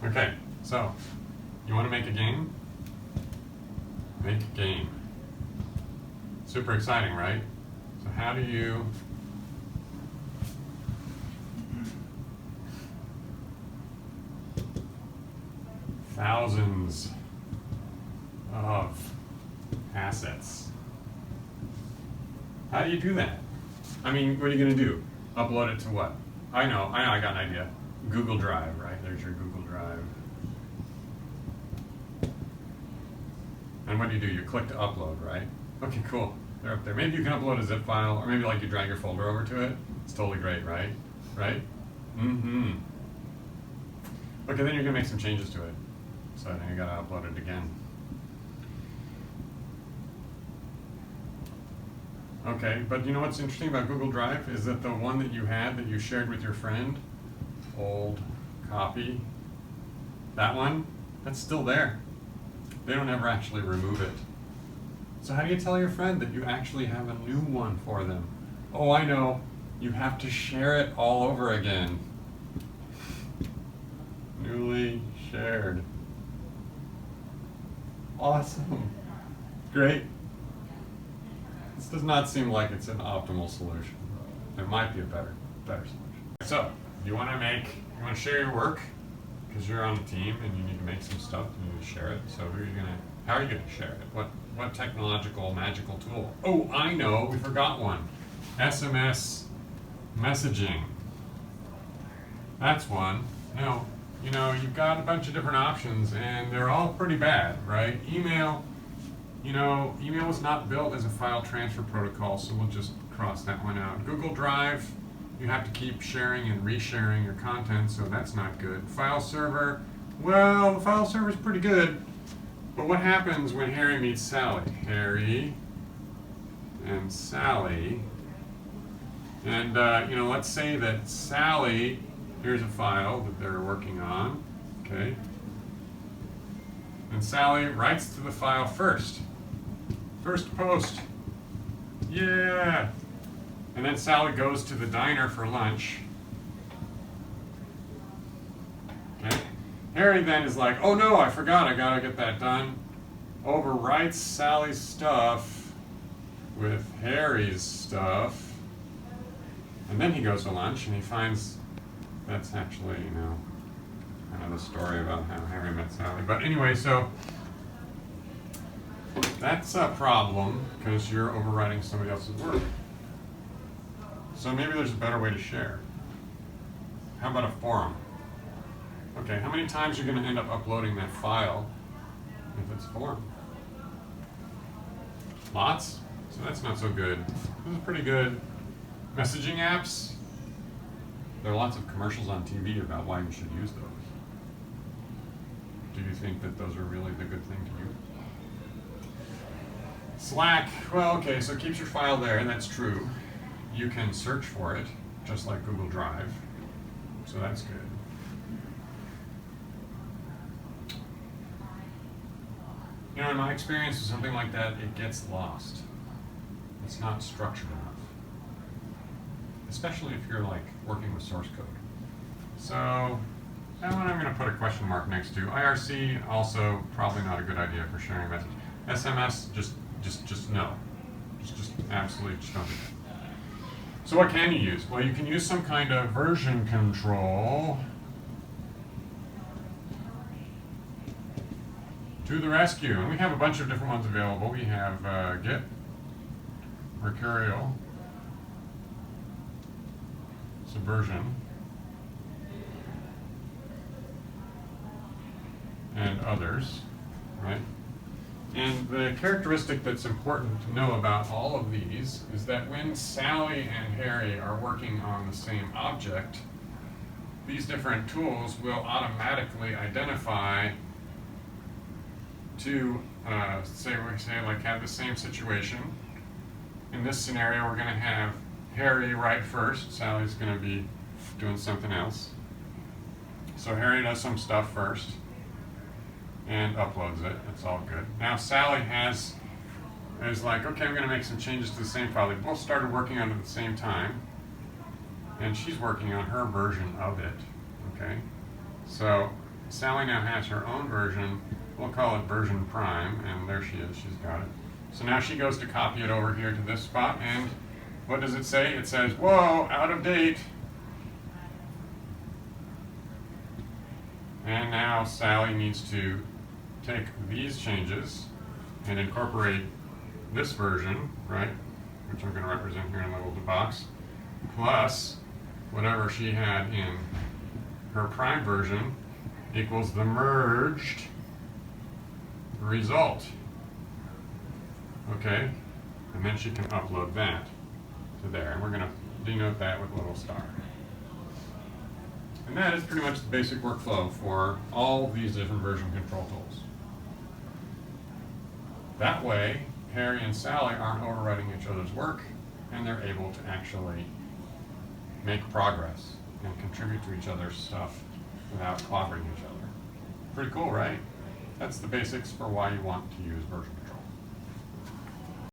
Okay, so you want to make a game? Make a game. Super exciting, right? So how do you thousands of assets? How do you do that? I mean, what are you going to do? Upload it to what? I know, I got an idea. Google Drive, right? There's your Google Drive. And what do? You click to upload, right? Okay, cool. They're up there. Maybe you can upload a zip file, or maybe like you drag your folder over to it. It's totally great, right? Right? Mm-hmm. Okay, then you're gonna make some changes to it. So now you gotta upload it again. Okay, but you know what's interesting about Google Drive is that the one that you had that you shared with your friend, old copy, that one, that's still there. They don't ever actually remove it. So how do you tell your friend that you actually have a new one for them? Oh, I know. You have to share it all over again. Newly shared. Awesome. Great. This does not seem like it's an optimal solution. It might be a better solution. So, you want to share your work because you're on a team and you need to make some stuff and you need to share it. So how are you gonna share it? What technological magical tool? Oh, I know, we forgot one. SMS messaging. That's one. Now, you know, you've got a bunch of different options and they're all pretty bad, right? Email, you know, email was not built as a file transfer protocol, so we'll just cross that one out. Google Drive, you have to keep sharing and resharing your content, so that's not good. File server, well, the file server is pretty good, but what happens when Harry meets Sally? Harry and Sally, and you know, let's say that Sally, here's a file that they're working on, okay? And Sally writes to the file first. First post. Yeah. And then Sally goes to the diner for lunch. Okay. Harry then is like, oh no, I forgot, I gotta get that done. Overwrites Sally's stuff with Harry's stuff. And then he goes to lunch and he finds that's actually, you know, kind of the story about how Harry met Sally. But anyway, so that's a problem because you're overwriting somebody else's work. So maybe there's a better way to share. How about a forum? Okay, how many times are you going to end up uploading that file if it's a forum? Lots? So that's not so good. This is pretty good. Messaging apps? There are lots of commercials on TV about why you should use those. Do you think that those are really the good thing to use? Slack, well, okay, so it keeps your file there, and that's true. You can search for it, just like Google Drive, so that's good. You know, in my experience with something like that, it gets lost. It's not structured enough. Especially if you're like working with source code. So, that one I'm going to put a question mark next to. IRC, also probably not a good idea for sharing messages. SMS, just no. Just absolutely just don't do that. So what can you use? Well, you can use some kind of version control to the rescue. And we have a bunch of different ones available. We have Git, Mercurial, Subversion, and others, right? And the characteristic that's important to know about all of these is that when Sally and Harry are working on the same object, these different tools will automatically identify to, say like have the same situation. In this scenario, we're going to have Harry write first. Sally's going to be doing something else. So Harry does some stuff first and uploads it. It's all good. Now Sally is like, okay, I'm going to make some changes to the same file. They both started working on it at the same time, and she's working on her version of it. Okay, so Sally now has her own version. We'll call it version prime, and there she is, she's got it. So now she goes to copy it over here to this spot, and what does it say? It says, whoa, out of date. And now Sally needs to take these changes and incorporate this version, right, which I'm going to represent here in the little box, plus whatever she had in her prime version equals the merged result. Okay, and then she can upload that to there, and we're going to denote that with a little star. And that is pretty much the basic workflow for all these different version control tools. That way, Harry and Sally aren't overwriting each other's work, and they're able to actually make progress and contribute to each other's stuff without clobbering each other. Pretty cool, right? That's the basics for why you want to use version control.